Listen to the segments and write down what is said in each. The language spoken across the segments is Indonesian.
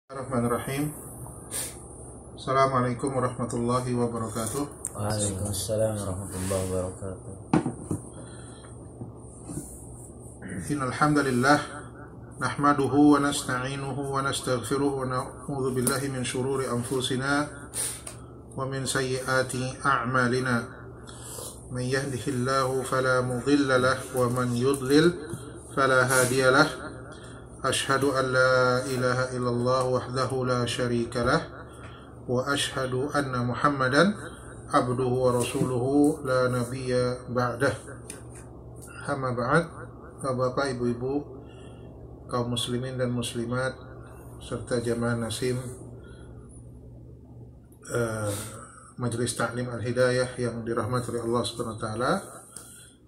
Bismillahirrahmanirrahim. Assalamualaikum warahmatullahi wabarakatuh. Waalaikumsalam warahmatullahi wabarakatuh. Innal hamdalillah nahmaduhu wa nasta'inuhu wa nastaghfiruh wa na'udzu billahi min shururi anfusina wa min sayyiati a'malina. Man yahdihillahu fala mudilla lahu wa man yudlil fala hadiya lahu. Ashhadu an la ilaha illallah wahdahu la syarika lah wa ashhadu anna Muhammadan abduhu wa rasuluhu la nabiyya ba'dah. Amma ba'd. Bapak, ibu-ibu, kaum muslimin dan muslimat serta jamaah Nasim Majelis Ta'lim Al-Hidayah yang dirahmati oleh Allah Subhanahu wa taala.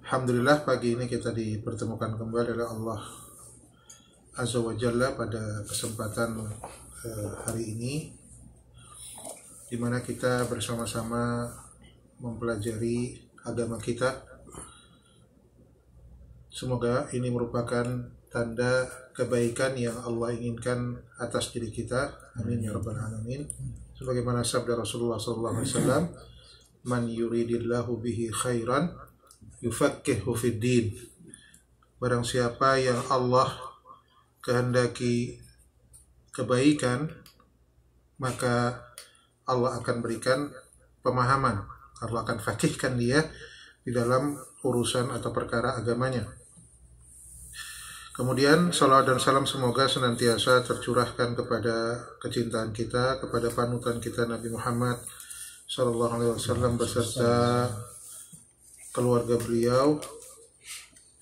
Alhamdulillah, pagi ini kita dipertemukan kembali oleh Allah Azza wa Jalla pada kesempatan hari ini, di mana kita bersama-sama mempelajari agama kita. Semoga ini merupakan tanda kebaikan yang Allah inginkan atas diri kita. Amin ya rabbal alamin. Sebagaimana sabda Rasulullah SAW, "Man yuridillahu bihi khairan yufaqqihhu fid din." Barang siapa yang Allah kehendaki kebaikan, maka Allah akan berikan pemahaman. Allah akan fakihkan dia di dalam urusan atau perkara agamanya. Kemudian salawat dan salam semoga senantiasa tercurahkan kepada kecintaan kita, kepada panutan kita Nabi Muhammad SAW beserta keluarga beliau,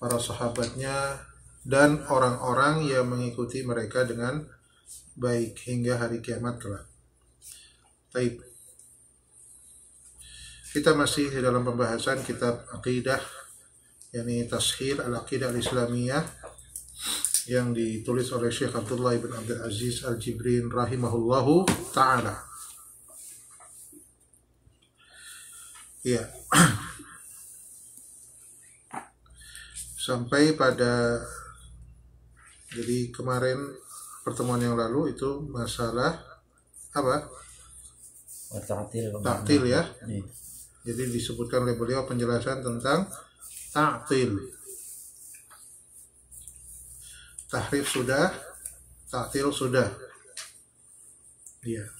para sahabatnya, dan orang-orang yang mengikuti mereka dengan baik hingga hari kiamat kelak. Baik. Kita masih di dalam pembahasan kitab Aqidah, yakni Tashil Al-Aqidah Al-Islamiyah, yang ditulis oleh Syekh Abdullah ibn Abdul Aziz Al-Jibrin rahimahullahu ta'ala. Ya. Sampai pada, jadi kemarin pertemuan yang lalu itu masalah apa? Ta'til ya. Jadi disebutkan oleh beliau penjelasan tentang ta'til. Tahrif sudah, ta'til sudah. Iya.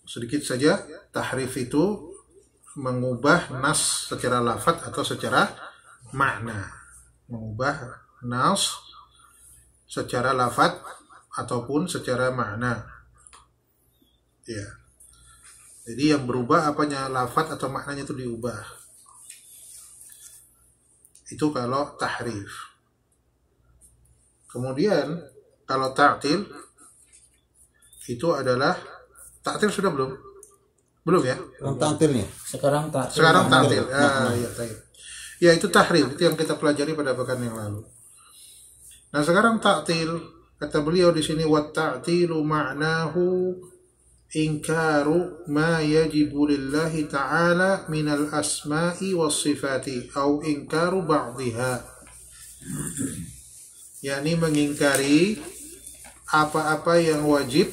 Sedikit saja, tahrif itu mengubah nas secara lafaz atau secara makna. Mengubah nas secara lafaz ataupun secara makna. Ya. Jadi yang berubah apanya, lafaz atau maknanya itu diubah. Itu kalau tahrif. Kemudian kalau ta'til itu adalah, ta'til sudah belum? Belum ya? Ta'tilnya. Sekarang ta'til. Sekarang ta'til. Ya, ta'til. Ya, itu tahrif, itu yang kita pelajari pada pekan yang lalu. Nah, sekarang ta'til, kata beliau di sini, wa ta'tilu ma'nahu inkaru ma yajibu lillahi ta'ala minal asma'i was sifati au inkaru ba'dihha. yakni mengingkari apa-apa yang wajib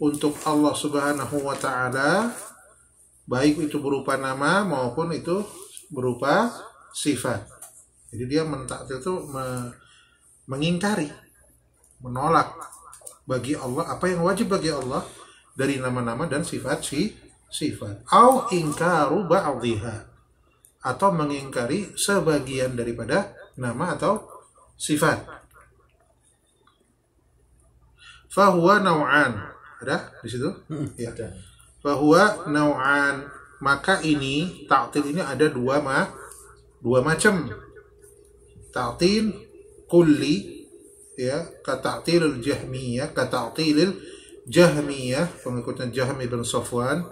untuk Allah Subhanahu wa taala, baik itu berupa nama maupun itu berupa sifat. Jadi dia mentaktil itu mengingkari, menolak bagi Allah apa yang wajib bagi Allah dari nama-nama dan sifat. Au ingkaru ba'dihha, atau mengingkari sebagian daripada nama atau sifat. Fahuwa naw'an. Ada di situ? Ya. Fahuwa naw'an. Maka ini ta'til ini ada dua macam. Ta'til kulli, ya, ka ta'tilil jahmiyah, pengikutnya Jahm ibn Safwan,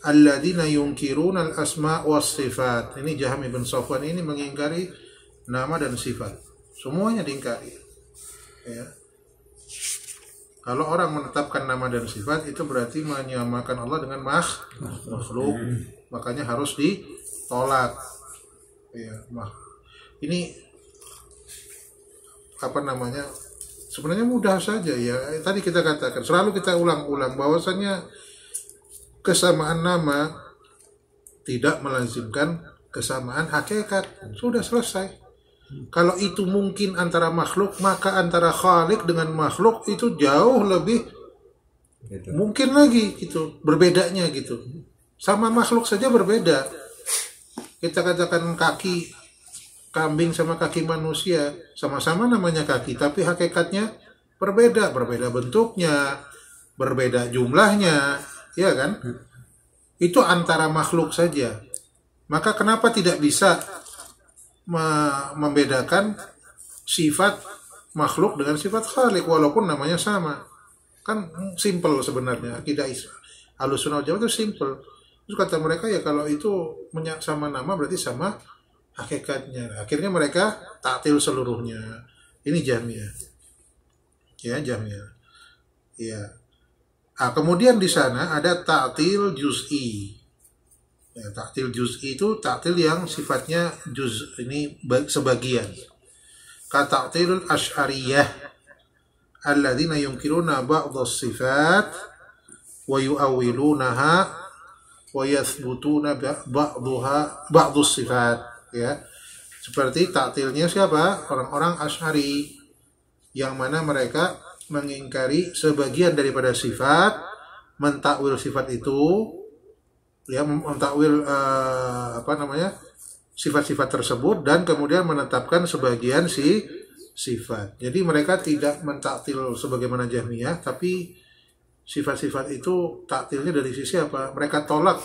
alladzina yunkiruna al-asma' was sifat. Ini Jahm ibn Safwan ini mengingkari nama dan sifat. Semuanya diingkari. Ya. Kalau orang menetapkan nama dan sifat itu berarti menyamakan Allah dengan makhluk. Makanya harus ditolak. Ya, ini sebenarnya mudah saja ya. Tadi kita katakan, selalu kita ulang-ulang bahwasannya kesamaan nama tidak melazimkan kesamaan hakikat. Sudah selesai. Kalau itu mungkin antara makhluk, maka antara Khalik dengan makhluk itu jauh lebih mungkin lagi gitu, berbedanya gitu. Sama makhluk saja berbeda. Kita katakan kaki kambing sama kaki manusia, sama-sama namanya kaki, tapi hakikatnya berbeda bentuknya, berbeda jumlahnya, ya kan? Itu antara makhluk saja. Maka kenapa tidak bisa membedakan sifat makhluk dengan sifat Khalik walaupun namanya sama? Kan simple sebenarnya. Akidah Ahlussunnah wal Jamaah itu simple. Terus kata mereka ya kalau itu sama nama berarti sama hakikatnya. Akhirnya mereka ta'til seluruhnya. Ini Jahmiyah. Ya, Jahmiyah. Ya. Kemudian di sana ada ta'til juz'i. Ya, ta'til juz'i itu ta'til yang sifatnya ini sebagian. Ka ta'til asy'ariyah alladzina yunkiruna ba'dhas sifat wa yu'awwilunaha wa yathbutuna ba'dhus sifat, ya. Seperti ta'tilnya siapa? Orang-orang Asy'ari yang mana mereka mengingkari sebagian daripada sifat, mentakwil sifat itu, ya, mentakwil sifat-sifat tersebut dan kemudian menetapkan sebagian sifat. Jadi mereka tidak mentaktil sebagaimana Jahmiyah, tapi sifat-sifat itu taktilnya dari sisi apa? Mereka tolak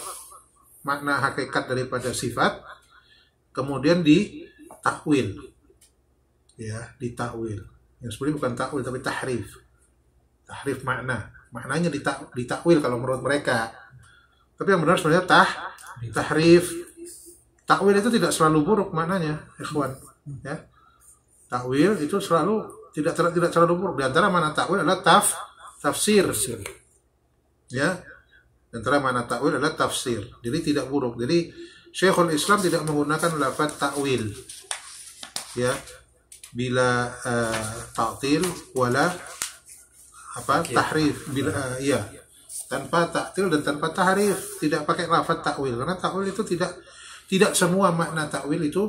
makna hakikat daripada sifat, kemudian ditakwil. Ya, ditakwil. Yang sebenarnya bukan takwil tapi tahrif. Tahrif maknanya ditakwil kalau menurut mereka. Tapi yang benar sebenarnya tahrif. Takwil itu tidak selalu buruk maknanya, ikhwan. Ya. Takwil itu tidak selalu buruk. Di antara makna takwil adalah tafsir. Ya. Di antara makna takwil adalah tafsir. Jadi tidak buruk. Jadi Syekhul Islam tidak menggunakan lafaz takwil. Ya. Bila ta'til wala tahrif, bila tanpa ta'til dan tanpa tahrif, tidak pakai lafaz takwil, karena takwil itu tidak semua makna takwil itu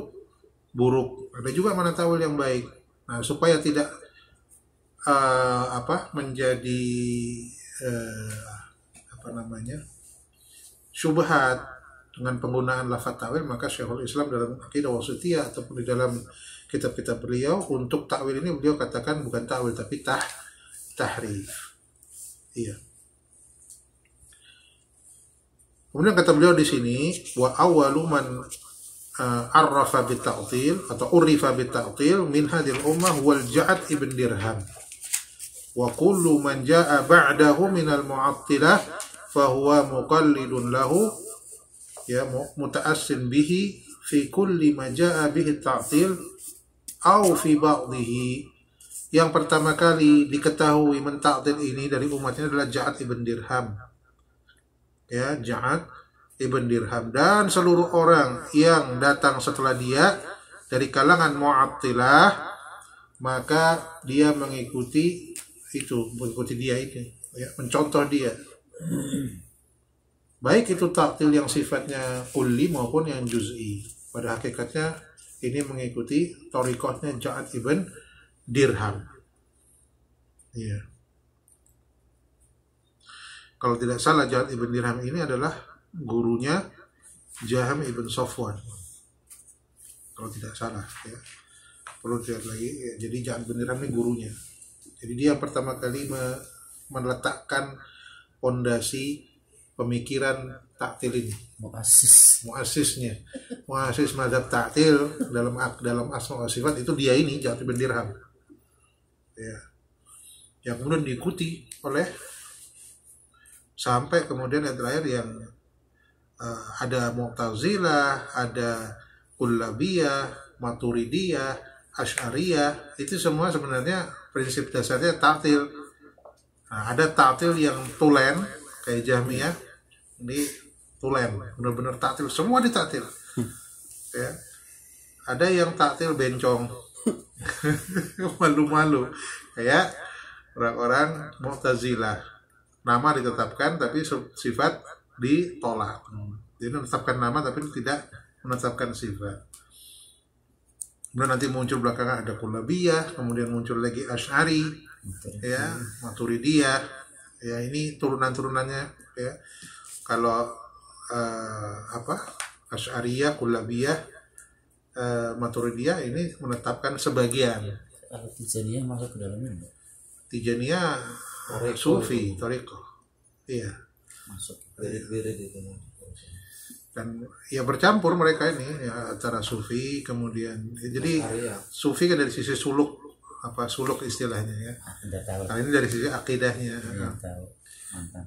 buruk, ada juga makna takwil yang baik. Nah, supaya tidak menjadi syubhat dengan penggunaan lafaz takwil, maka Syekhul Islam dalam Aqidah Wasithiyah ataupun di dalam kitab-kitab beliau untuk takwil ini beliau katakan bukan takwil tapi tahrif. Iya. Kemudian kata beliau di sini wa awwalu man arrafa bit-ta'til atau urifa bit-ta'til min hadhil ummah wal Ja'ad ibn Dirham. Wa kullu man jaa'a ba'dahu minal mu'attilah fa huwa muqallidun lahu, ya, muta'assin bihi fi kulli ma jaa'a bihi at-ta'til aw fi ba'dihi. Yang pertama kali diketahui mentaktil ini dari umatnya adalah Ja'ad ibn Dirham. Ya, Ja'ad ibn Dirham dan seluruh orang yang datang setelah dia dari kalangan Mu'attilah, maka dia mengikuti dia ini, ya, mencontoh dia. Baik itu taktil yang sifatnya kulli maupun yang juz'i. Pada hakikatnya ini mengikuti thariqahnya Ja'ad ibn Dirham. Iya. Kalau tidak salah Ja'ad ibn Dirham ini adalah gurunya Jahm ibn Safwan. Kalau tidak salah, ya. Perlu lihat lagi. Ya, jadi Ja'ad ibn Dirham ini gurunya. Jadi dia pertama kali meletakkan fondasi pemikiran taktil ini. Muasisnya. Muasis mazhab taktil dalam asma wa sifat itu dia ini, Ja'ad ibn Dirham. Ya. Yang kemudian diikuti oleh sampai kemudian yang terakhir yang ada Mu'tazilah, ada Kullabiyah, Maturidiyah, Asy'ariyah, itu semua sebenarnya prinsip dasarnya taktil. Nah, ada taktil yang tulen kayak Jahmiyah, ini tulen, benar-benar taktil, semua ditaktil. Ya. Ada yang taktil bencong, Malu-malu. Kayak orang-orang Mu'tazilah. Nama ditetapkan tapi sifat ditolak. Jadi menetapkan nama tapi tidak menetapkan sifat. Kemudian nanti muncul belakangan ada Kullabiyah, kemudian muncul lagi Asy'ari, ya, Maturidiyah. Ya, ini turunan-turunannya ya. Kalau Asy'ariyah, Kullabiyah, Maturidiyah ini menetapkan sebagian. Tijaniyah masuk ke dalamnya enggak? Tijaniyah Sufi, Thariqah. Iya. Masuk. Wirid itu. Dan ya bercampur mereka ini ya, antara Sufi kemudian jadi Sufi kan dari sisi suluk istilahnya ya. Enggak tahu. Nah ini dari sisi akidahnya. Enggak tahu. Mantan.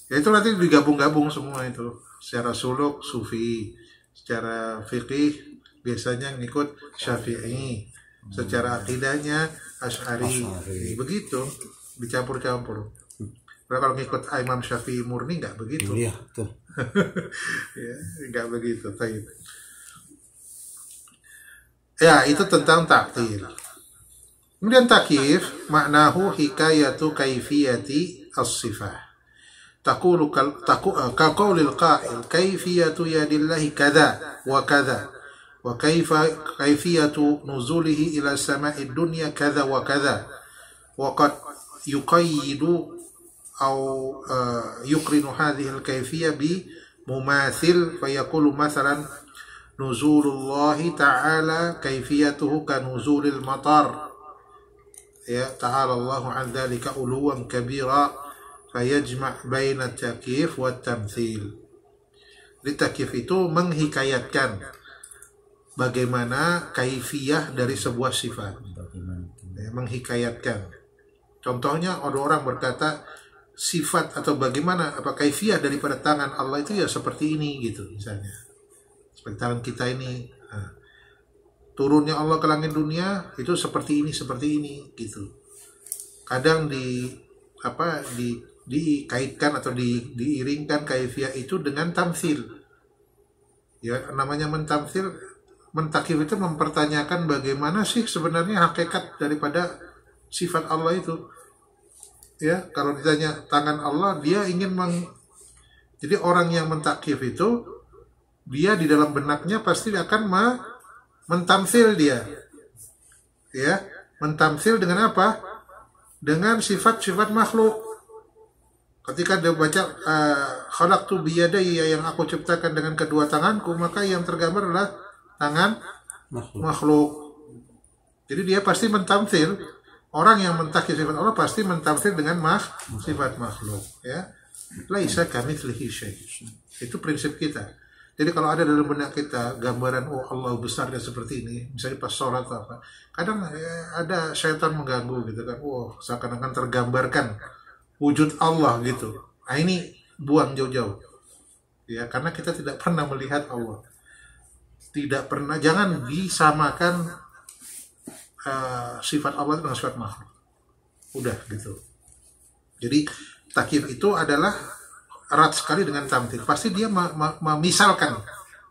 Ya itu nanti digabung-gabung semua itu. Secara suluk Sufi, secara fikih biasanya ngikut Syafi'i, secara akidahnya Asy'ari. Begitu dicampur-campur. Karena kalau ngikut Imam Syafi'i murni nggak begitu. Iya, betul. Ya, nggak begitu. Taib. Ya, itu tentang ta'til. Kemudian takyif maknahu hikayatu kaifiyati as-sifah. Taqulu kaqaulil qa'il kaifiyatu yadillahi kadza wa kadza wa kaifiyatu nuzulihi ila sama'id dunya kadza wa kadza wa qad yuqayyidu أو يقرن هذه الكيفية بمماثل فيقول مثلا نزول الله تعالى كيفيته كنزول المطر تعالى الله عن ذلك علوا كبيرا فيجمع بين التكييف والتمثيل. Takyif itu menghikayatkan bagaimana kaifiyah dari sebuah sifat, menghikayatkan. Contohnya ada orang berkata sifat atau bagaimana kaifiyah daripada tangan Allah itu ya seperti ini gitu misalnya, seperti tangan kita ini. Nah, turunnya Allah ke langit dunia itu seperti ini gitu. Kadang dikaitkan atau diiringkan kaifiyah itu dengan tamtsil. Ya namanya mentamtsil, mentakif itu mempertanyakan bagaimana sih sebenarnya hakikat daripada sifat Allah itu. Ya, kalau ditanya tangan Allah, dia ingin jadi orang yang mentakif itu dia di dalam benaknya pasti akan mentamsil dia. Ya, mentamsil dengan apa? Dengan sifat-sifat makhluk. Ketika dia baca khalaqtu biyadayya, yang aku ciptakan dengan kedua tanganku, maka yang tergambar adalah tangan makhluk. Jadi dia pasti mentamsil. Orang yang mentakif sifat Allah pasti mentamsil dengan sifat makhluk, ya. Laisa kamitslihi syai'. Itu prinsip kita. Jadi kalau ada dalam benak kita gambaran Allah besarnya seperti ini, misalnya pas sholat atau apa, kadang ada syaitan mengganggu gitu kan. Seakan-akan tergambarkan wujud Allah gitu. Nah ini buang jauh-jauh. Ya, karena kita tidak pernah melihat Allah. Tidak pernah, jangan disamakan sifat Allah dengan sifat makhluk. Udah gitu. Jadi takyif itu adalah erat sekali dengan tamthil. Pasti dia memisalkan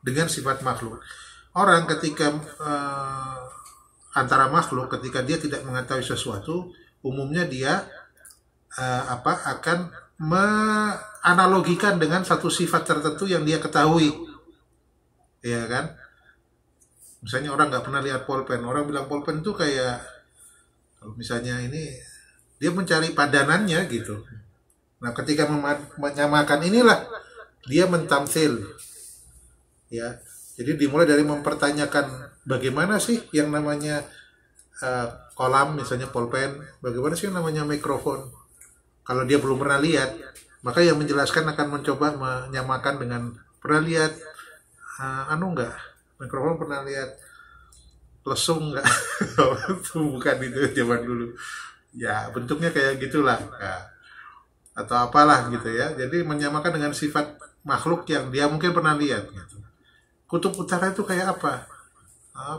dengan sifat makhluk. Orang ketika antara makhluk ketika dia tidak mengetahui sesuatu, umumnya dia akan menganalogikan dengan satu sifat tertentu yang dia ketahui. Ya kan? Misalnya orang nggak pernah lihat pulpen, orang bilang pulpen itu kayak, kalau misalnya ini dia mencari padanannya gitu. Nah ketika menyamakan inilah dia mentamsil, ya. Jadi dimulai dari mempertanyakan bagaimana sih yang namanya kolam, misalnya pulpen, bagaimana sih yang namanya mikrofon. Kalau dia belum pernah lihat, maka yang menjelaskan akan mencoba menyamakan dengan pernah lihat enggak. Mikrofon pernah lihat lesung nggak? Bukan itu zaman dulu. Ya bentuknya kayak gitulah. Ya. Atau apalah gitu ya. Jadi menyamakan dengan sifat makhluk yang dia mungkin pernah lihat. Gitu. Kutub utara itu kayak apa?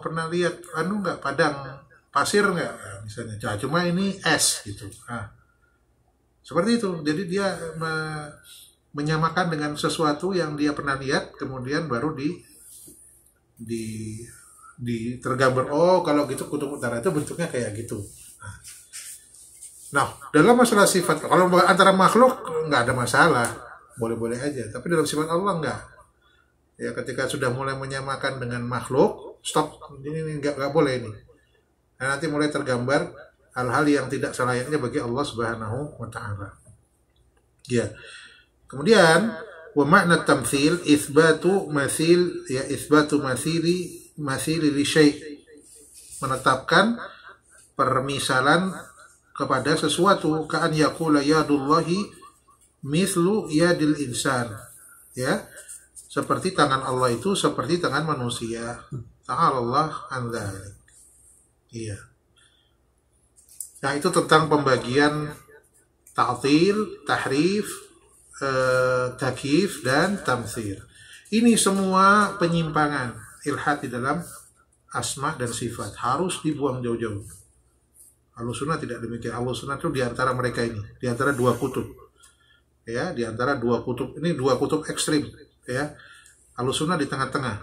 Pernah lihat nggak? Padang pasir nggak? Nah, misalnya. Cuma ini es gitu. Seperti itu. Jadi dia menyamakan dengan sesuatu yang dia pernah lihat, kemudian baru tergambar, oh kalau gitu kutub utara itu bentuknya kayak gitu. Nah, dalam masalah sifat, kalau antara makhluk nggak ada masalah, boleh-boleh aja. Tapi dalam sifat Allah nggak. Ya, ketika sudah mulai menyamakan dengan makhluk, stop, ini nggak boleh ini. Nah, nanti mulai tergambar hal-hal yang tidak selayaknya bagi Allah Subhanahu wa Ta'ala. Ya. Kemudian, wa makna tamtsil isbatu mathil, ya isbatu mathili li syai', menetapkan permisalan kepada sesuatu, ka'an yaqula yadullahi mithlu yadil insan, ya, seperti tangan Allah itu seperti tangan manusia. Ta'alallah an dzalik. Iya. Nah, itu tentang pembagian ta'til, tahrif, takyif dan tamtsir. Ini semua penyimpangan, ilhad di dalam asma dan sifat, harus dibuang jauh-jauh. Ahlussunnah tidak demikian. Ahlussunnah itu diantara mereka ini, diantara dua kutub, ya, diantara dua kutub ini, dua kutub ekstrim, ya. Ahlussunnah di tengah-tengah,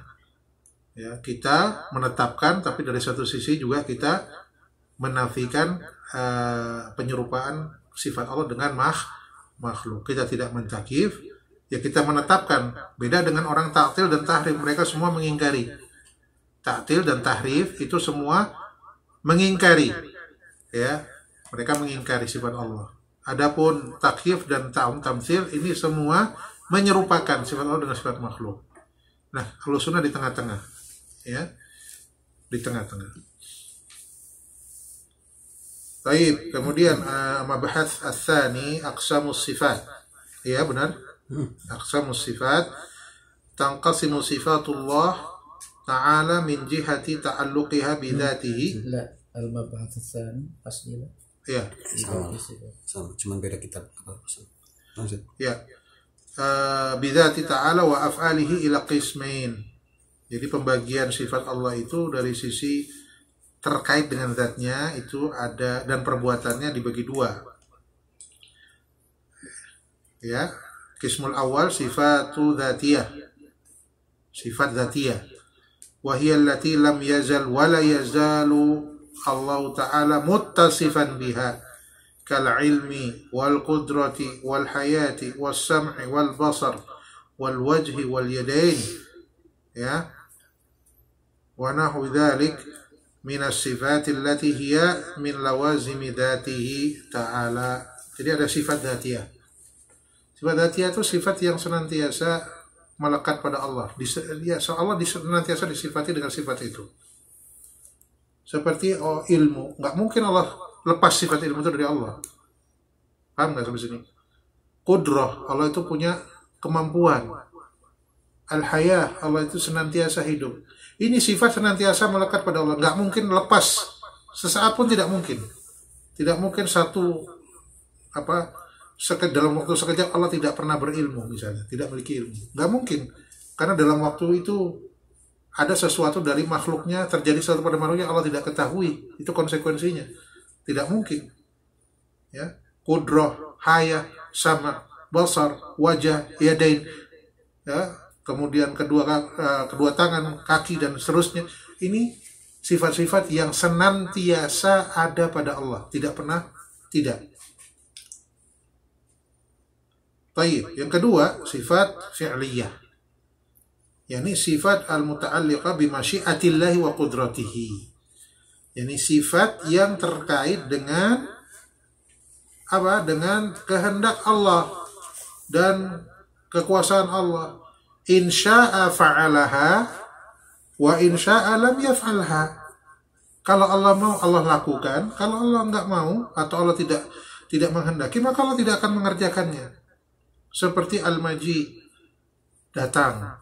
ya. Kita menetapkan, tapi dari satu sisi juga kita menafikan penyerupaan sifat Allah dengan makhluk. Kita tidak mentakif, ya kita menetapkan. Beda dengan orang ta'til dan tahrif, mereka semua mengingkari. Ta'til dan tahrif itu semua mengingkari, ya, mereka mengingkari sifat Allah. Adapun takyif dan tamtsil ini semua menyerupakan sifat Allah dengan sifat makhluk. Nah, Ahlussunnah di tengah-tengah, ya, di tengah-tengah. Baik, kemudian mabahats ats-tsani aqsamus sifat. Ya, benar. Aqsamus sifat, tanqasimu sifatullah ta'ala min jihati ta'alluqiha bi dzatihi. La, al-mabahats ats-tsani asli. Ya. Sama, cuma beda kitab. Lanjut. Ya. Bidzati ta'ala wa af'alihi ila qismain. Jadi pembagian sifat Allah itu dari sisi terkait dengan zatnya itu ada, dan perbuatannya dibagi dua. Ya, qismul awal sifatu dzatiyah. Sifat dzatiyah. Wa hiya allati lam yazal wa la yazalu Allah Ta'ala muttasifan biha kal ilmi wal qudrati wal hayati was sam'i wal basar wal wajhi wal yadain, ya, wa nahu dzalik min as-sifat allati hiya min lawazimi dzatihi ta'ala. Jadi ada sifat dzatiyah. Sifat dzatiyah itu sifat yang senantiasa melekat pada Allah. Allah senantiasa disifati dengan sifat itu. Seperti ilmu, nggak mungkin Allah lepas sifat ilmu itu dari Allah. Paham nggak sampai sini? Qudrah, Allah itu punya kemampuan. Al-hayah, Allah itu senantiasa hidup. Ini sifat senantiasa melekat pada Allah, nggak mungkin lepas. Sesaat pun tidak mungkin. Tidak mungkin dalam waktu sekejap Allah tidak pernah berilmu, misalnya, tidak memiliki ilmu. Nggak mungkin, karena dalam waktu itu ada sesuatu dari makhluknya, terjadi sesuatu pada makhluknya Allah tidak ketahui. Itu konsekuensinya. Tidak mungkin. Ya, qudrah, hayah, sama, basar, wajah, yadain, ya, kemudian kedua tangan, kaki, dan seterusnya. Ini sifat-sifat yang senantiasa ada pada Allah, tidak pernah tidak. Baik, yang kedua sifat fi'liyah, yakni sifat al-muta'alliqah bi masyiatillahi wa qudratihi. Yakni sifat yang terkait dengan apa? Dengan kehendak Allah dan kekuasaan Allah. In sya'a fa'alaha wa in sya'a lam yaf'alha. Kalau Allah mau, Allah lakukan. Kalau Allah enggak mau atau Allah tidak menghendaki, maka Allah tidak akan mengerjakannya. Seperti al-maji, datang,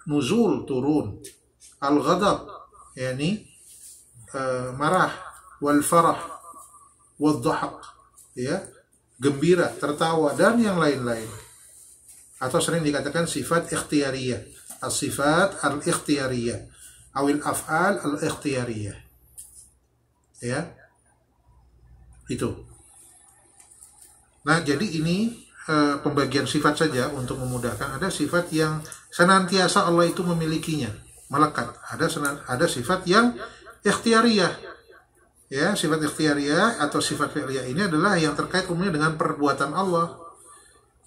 nuzul, turun, al-ghadab, yakni marah, wal farah, wal dhahak, ya, gembira, tertawa, dan yang lain-lain. Atau sering dikatakan sifat ikhtiyariyah, as-sifat al-ikhtiyariyah, awil af'al al-ikhtiyariyah, ya, itu. Nah, jadi ini pembagian sifat saja untuk memudahkan. Ada sifat yang senantiasa Allah itu memilikinya, melekat. Ada sifat yang ikhtiyariyah. Ya, sifat ikhtiyariyah atau sifat fi'liyah ini adalah yang terkait umumnya dengan perbuatan Allah.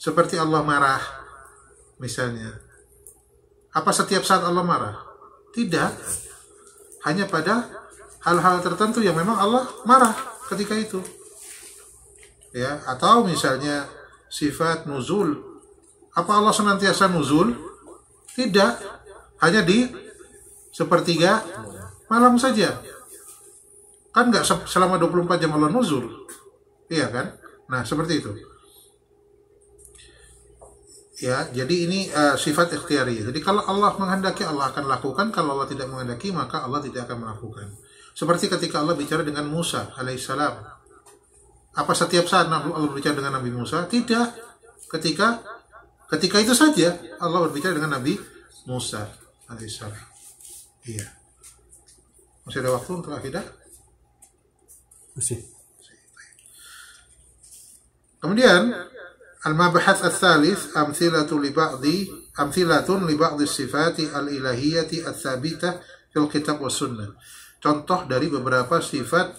Seperti Allah marah misalnya. Apa setiap saat Allah marah? Tidak. Hanya pada hal-hal tertentu yang memang Allah marah ketika itu. Ya, atau misalnya sifat nuzul. Apa Allah senantiasa nuzul? Tidak. Hanya di sepertiga malam saja. Kan nggak selama 24 jam Allah nuzul. Iya kan? Nah, seperti itu. Ya, jadi ini sifat ikhtiyariyah. Jadi kalau Allah menghendaki, Allah akan lakukan. Kalau Allah tidak menghendaki, maka Allah tidak akan melakukan. Seperti ketika Allah bicara dengan Musa alaihissalam. Apa setiap saat Allah berbicara dengan Nabi Musa? Tidak. Ketika itu saja Allah berbicara dengan Nabi Musa alaihissalam. Iya. Masih ada waktu untuk akidah? Masih. Kemudian al-mabhath ats-tsalits amthilatun li ba'dhi sifati al-ilahiyyati ats-tsabitah fil kitab was sunnah. Contoh dari beberapa sifat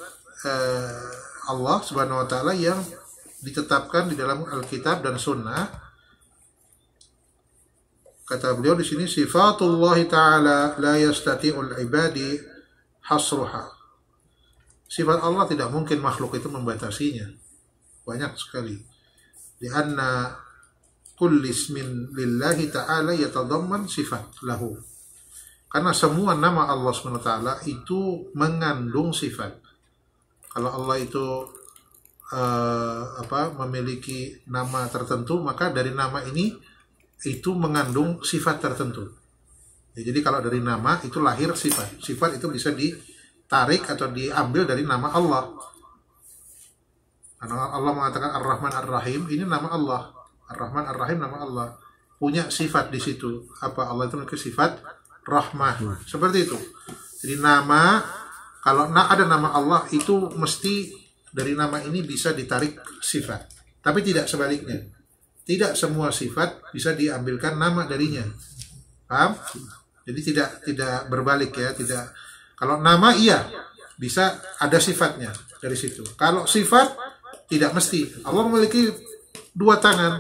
Allah Subhanahu wa taala yang ditetapkan di dalam Alkitab dan Sunnah. Kata beliau di sini, sifatullah taala la yastati'ul ibadi hasruha. Sifat Allah tidak mungkin makhluk itu membatasinya. Banyak sekali. Di anna kulli ismin lillahi ta'ala yatadamman sifat lahu. Karena semua nama Allah Subhanahu wa taala itu mengandung sifat. Kalau Allah itu memiliki nama tertentu, maka dari nama ini itu mengandung sifat tertentu. Ya, jadi kalau dari nama itu lahir sifat. Sifat itu bisa ditarik atau diambil dari nama Allah. Karena Allah mengatakan Ar-Rahman Ar-Rahim, ini nama Allah. Ar-Rahman Ar-Rahim nama Allah. Punya sifat di situ. Apa? Allah itu memiliki sifat rahmah. Seperti itu. Jadi nama, kalau ada nama Allah itu mesti dari nama ini bisa ditarik sifat. Tapi tidak sebaliknya. Tidak semua sifat bisa diambilkan nama darinya. Paham? Jadi tidak berbalik ya, tidak. Kalau nama iya bisa ada sifatnya dari situ. Kalau sifat tidak mesti. Allah memiliki 2 tangan.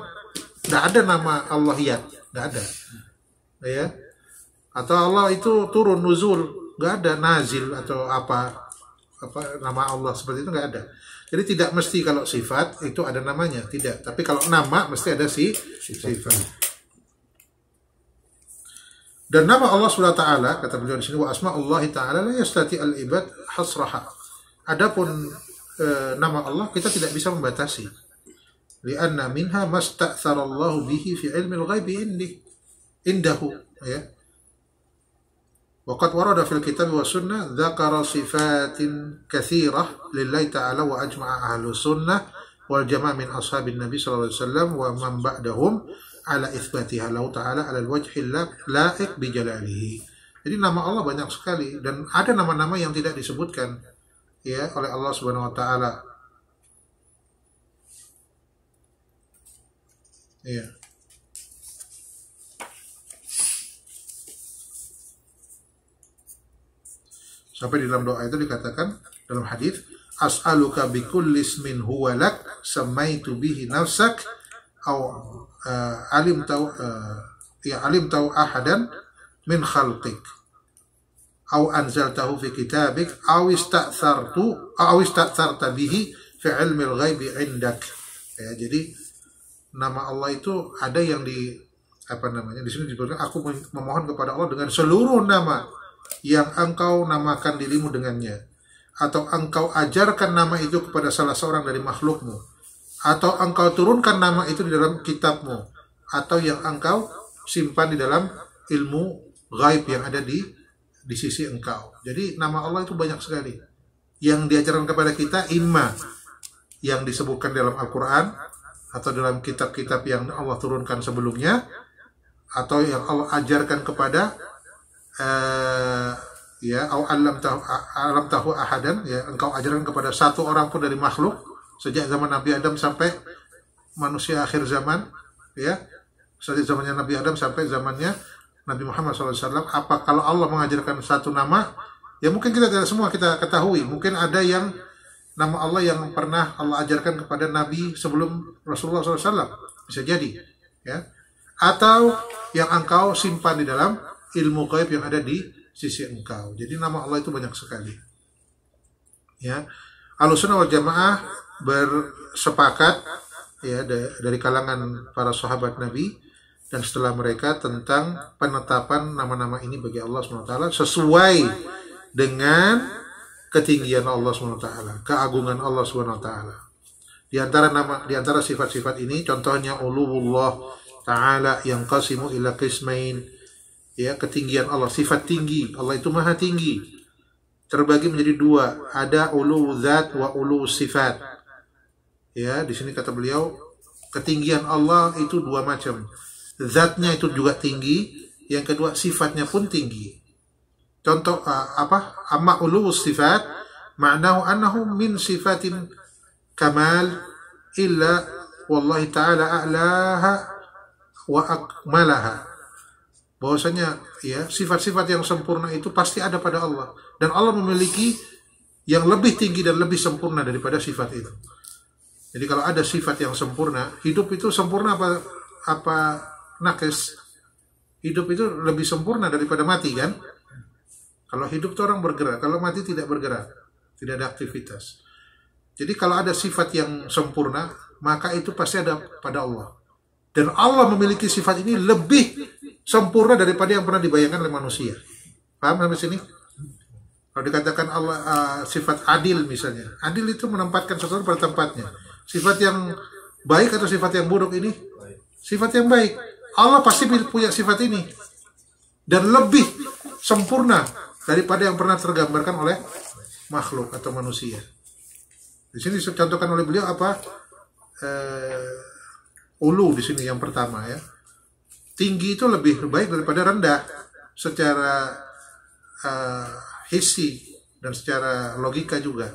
Tidak ada nama Allah yad, tidak ada. Ya. Atau Allah itu turun nuzul, nggak ada nazil atau apa nama Allah seperti itu nggak ada. Jadi tidak mesti kalau sifat itu ada namanya, tidak. Tapi kalau nama mesti ada sifat. Dan nama Allah Subhanahu wa taala kata beliau di sini, wa asma'ullahi ta'ala la yastati al-ibad hasraha. Adapun nama Allah kita tidak bisa membatasi. Li'anna minha masta'tsarallahu bihi fi ilmil ghaibi indahu ya. Waqad warada fil kitab wa sunnah dzakara sifatin katsirah lillahi ta'ala wa ajma'a ahlu sunnah wal jama' min ashabin nabi sallallahu alaihi wasallam wa man ba'dahum ala itsbatiha lahu ta'ala ala al-wajhi la'iq bi jalalihi. Jadi nama Allah banyak sekali dan ada nama-nama yang tidak disebutkan ya oleh Allah Subhanahu wa taala. Iya. Sampai di dalam doa itu dikatakan dalam hadis, as'aluka bi kulli ismin huwa lak samaitu bihi nafsak aw alim tahu ahadan min khalqik aw anzaltahu fi kitabik aw ista'tharta bihi fi ilmil ghaibi indak. Ya, jadi nama Allah itu ada yang di di sini disebutkan aku memohon kepada Allah dengan seluruh nama yang engkau namakan dirimu dengannya, atau engkau ajarkan nama itu kepada salah seorang dari makhlukmu, atau engkau turunkan nama itu di dalam kitabmu, atau yang engkau simpan di dalam ilmu ghaib yang ada di sisi engkau. Jadi nama Allah itu banyak sekali yang diajarkan kepada kita, imma yang disebutkan dalam Al-Quran atau dalam kitab-kitab yang Allah turunkan sebelumnya, atau yang Allah ajarkan kepada alam tahu ahadan, ya engkau ajarkan kepada satu orang pun dari makhluk sejak zaman Nabi Adam sampai manusia akhir zaman, ya sejak zamannya Nabi Adam sampai zamannya Nabi Muhammad SAW. Apa kalau Allah mengajarkan satu nama, ya mungkin kita tidak semua kita ketahui. Mungkin ada yang nama Allah yang pernah Allah ajarkan kepada Nabi sebelum Rasulullah SAW. Bisa jadi, ya. Atau yang engkau simpan di dalam ilmu gaib yang ada di sisi engkau. Jadi nama Allah itu banyak sekali. Ya, Ahlussunnah wal Jamaah bersepakat, ya, dari kalangan para sahabat Nabi dan setelah mereka tentang penetapan nama-nama ini bagi Allah SWT sesuai dengan ketinggian Allah SWT, keagungan Allah SWT. Di antara sifat-sifat ini contohnya uluwullah ta'ala yang qasimu ila qismain, ya, ketinggian Allah, sifat tinggi. Allah itu maha tinggi. Terbagi menjadi dua, ada ulu zat wa ulu sifat. Ya, di sini kata beliau, ketinggian Allah itu dua macam. Zatnya itu juga tinggi, yang kedua sifatnya pun tinggi. Contoh amma ulu sifat, ma'nahu annahu min sifatin kamal illa wallahi ta'ala a'laha wa akmalaha. Bahwasanya, ya, sifat-sifat yang sempurna itu pasti ada pada Allah, dan Allah memiliki yang lebih tinggi dan lebih sempurna daripada sifat itu. Jadi kalau ada sifat yang sempurna, hidup itu sempurna apa nakes? Hidup itu lebih sempurna daripada mati, kan? Kalau hidup itu orang bergerak, kalau mati tidak bergerak, tidak ada aktivitas. Jadi kalau ada sifat yang sempurna, maka itu pasti ada pada Allah. Dan Allah memiliki sifat ini lebih sempurna daripada yang pernah dibayangkan oleh manusia. Paham sampai sini? Kalau dikatakan Allah sifat adil misalnya, adil itu menempatkan sesuatu pada tempatnya. Sifat yang baik atau sifat yang buruk ini? Sifat yang baik. Allah pasti punya sifat ini dan lebih sempurna daripada yang pernah tergambarkan oleh makhluk atau manusia. Di sini dicontohkan oleh beliau apa? Ulu di sini yang pertama, ya. Tinggi itu lebih baik daripada rendah secara hissi dan secara logika juga.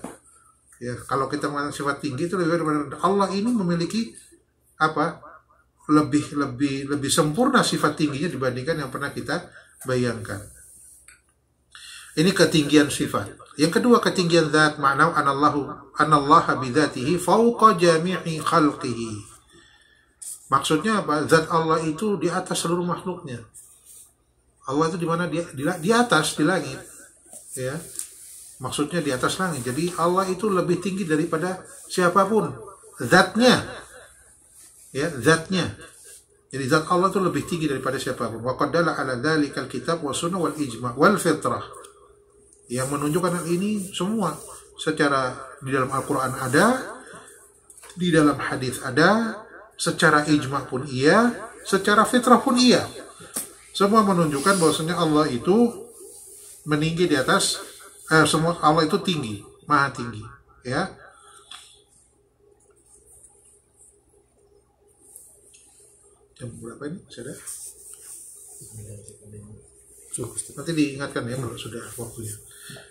Ya, kalau kita mengatakan sifat tinggi itu lebih baik daripada rendah. Allah ini memiliki apa? Lebih sempurna sifat tingginya dibandingkan yang pernah kita bayangkan. Ini ketinggian sifat. Yang kedua, ketinggian zat, ma'nahu anallaha bidzatihi fawqa jami'i khalqihi. Maksudnya apa? Zat Allah itu di atas seluruh makhluknya. Allah itu di mana? Di atas, di langit. Ya. Maksudnya di atas langit. Jadi Allah itu lebih tinggi daripada siapapun. Zatnya. Ya, zatnya. Jadi zat Allah itu lebih tinggi daripada siapapun. Wa qad dalla ala dzalikal kitab wa sunnah wal ijma' wal fitrah. Yang menunjukkan hal ini semua secara di dalam Al-Qur'an ada, di dalam hadis ada, secara ijma pun iya, secara fitrah pun iya. Semua menunjukkan bahwasanya Allah itu meninggi di atas, semua Allah itu tinggi, maha tinggi, ya. Jam berapa ini? Masih ada? Nanti diingatkan ya kalau sudah waktunya.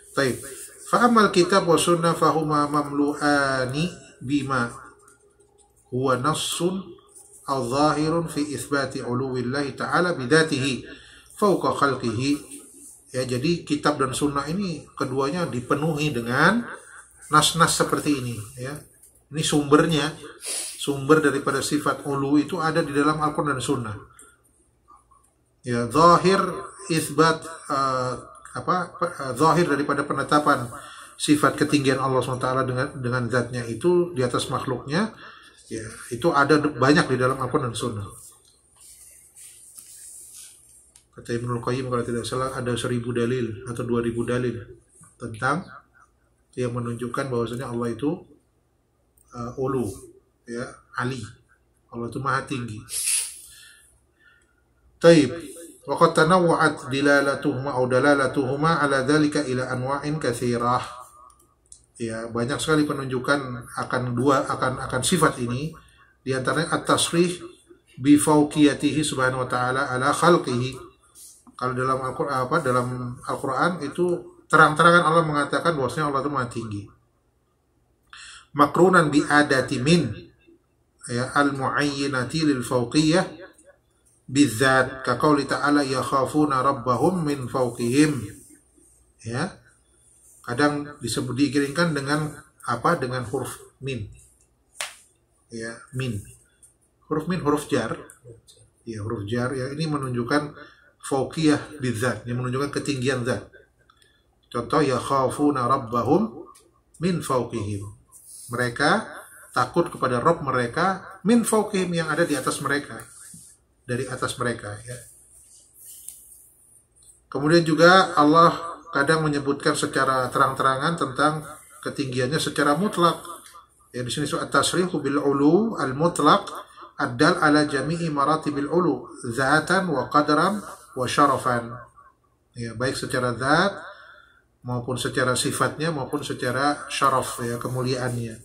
Baik. Fa'amal kitab wa sunnah fahuma mamlu'ani bima huwa nassun aw zahirun fi itsbati uluwillahi ta'ala bidatihi fauqa khalqihi. Ya, jadi kitab dan sunnah ini keduanya dipenuhi dengan nas-nas seperti ini, ya. Ini sumbernya, sumber daripada sifat ulu itu ada di dalam Al-Qur'an dan sunnah. Ya, zahir isbat zahir daripada penetapan sifat ketinggian Allah SWT dengan zatnya itu di atas makhluknya, ya, itu ada banyak di dalam Al-Qur'an dan sunnah. Kata Ibnul Qayyim kalau tidak salah ada 1000 dalil atau 2000 dalil tentang yang menunjukkan bahwasanya Allah itu ulu, ya, ali. Allah itu maha tinggi. Taib. Wa qad tanawwa'at dilalatuhuma aw dalalatuhuma ala dzalika ila anwa'in katsirah. Ya, banyak sekali penunjukan akan sifat ini, di antaranya at-tasrih bi fawqiyatihi subhanahu wa ta'ala ala khalqihi. Kalau dalam Al-Qur'an itu terang-terangan Allah mengatakan bahwasanya Allah itu maha tinggi. Makrunan bi adati min, ya, al-muayyinati lil fawqiyah bidzat ka qauli ta'ala yakhafuna rabbahum min fawqihim. Ya. Kadang disebut diiringkan dengan apa? Dengan huruf min. Ya, min. Huruf min huruf jar. Ya, huruf jar ya, ini menunjukkan fauqiyah bidzat, yang menunjukkan ketinggian zat. Contoh yakhafuna rabbahum min fauqihim. Mereka takut kepada Rabb mereka min fauqihim, yang ada di atas mereka, dari atas mereka ya. Kemudian juga Allah kadang menyebutkan secara terang-terangan tentang ketinggiannya secara mutlak. Ya, di sini surat Tasrih bil ulu al mutlaq ad-dal ala jami'i maratibil ulu zatan wa qadran wa syarafan. Ya, baik secara zat maupun secara sifatnya maupun secara syaraf ya, kemuliaannya.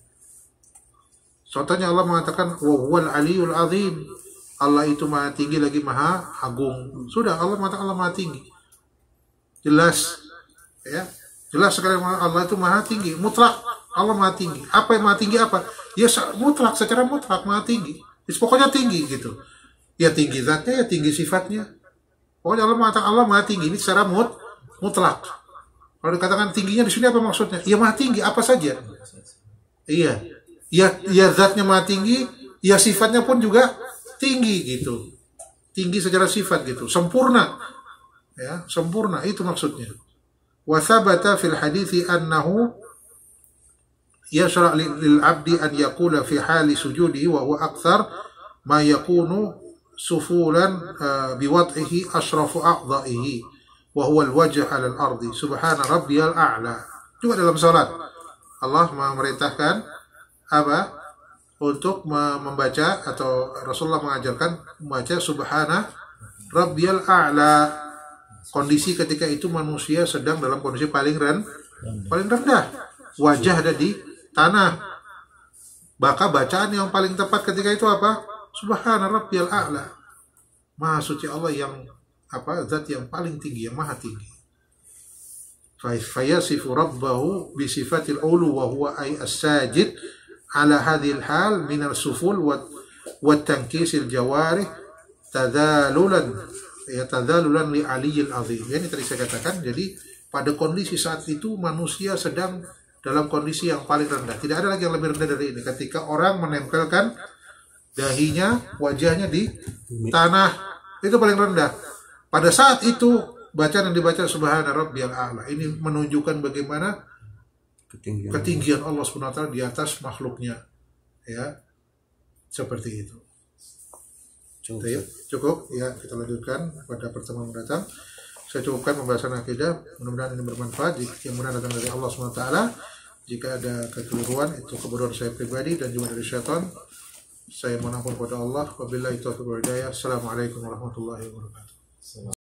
Contohnya Allah mengatakan wa huwal aliyul azim. Allah itu maha tinggi lagi maha agung. Sudah, Allah mengatakan Allah maha tinggi. Jelas ya. Jelas sekali Allah itu maha tinggi, mutlak. Allah maha tinggi. Apa yang maha tinggi apa? Ya mutlak, secara mutlak maha tinggi. Pokoknya tinggi gitu. Ya tinggi zatnya, ya tinggi sifatnya. Pokoknya Allah mengatakan Allah maha tinggi ini secara mutlak. Kalau dikatakan tingginya di sini apa maksudnya? Ya maha tinggi apa saja. Iya. Ya zatnya maha tinggi, ya sifatnya pun juga tinggi gitu. Tinggi secara sifat gitu, sempurna. Ya, sempurna itu maksudnya. Wa thabata fil hadithi annahu yashra' lil 'abdi an yaqula fi hali sujudihi wa huwa akthar ma yakunu sufulan biwad'ihi ashrafu a'dha'ihi wa huwa al-wajh 'ala al-ardi subhana rabbiyal a'la. Juga dalam salat Allah memerintahkan apa? Untuk membaca, atau Rasulullah mengajarkan membaca subhana rabbiyal a'la. Kondisi ketika itu manusia sedang dalam kondisi paling rendah. Wajah ada di tanah. Maka bacaan yang paling tepat ketika itu apa? Subhana rabbiyal a'la. Maha suci Allah yang apa? Zat yang paling tinggi, yang maha tinggi. Fayasifu rabbahu bi sifatil ulu wa huwa ay as-sajid ala hadhil hal min al-suful wa tankisil jawarih tadhalulan li aliyil azim. Ini tadi saya katakan, jadi pada kondisi saat itu manusia sedang dalam kondisi yang paling rendah. Tidak ada lagi yang lebih rendah dari ini. Ketika orang menempelkan dahinya, wajahnya di tanah, itu paling rendah. Pada saat itu bacaan yang dibaca subhana rabbiyal a'la ini menunjukkan bagaimana ketinggian Allah SWT di atas makhluknya. Ya. Seperti itu. Cukup ya, kita lanjutkan pada pertemuan mendatang. Saya cukupkan pembahasan akidah, mudah-mudahan ini bermanfaat. Yang benar datang dari Allah SWT. Jika ada kekeliruan, itu kebodohan saya pribadi dan juga dari syaitan, saya mohon ampun kepada Allah. Wabillahi taufiq wal hidayah. Assalamualaikum warahmatullahi wabarakatuh.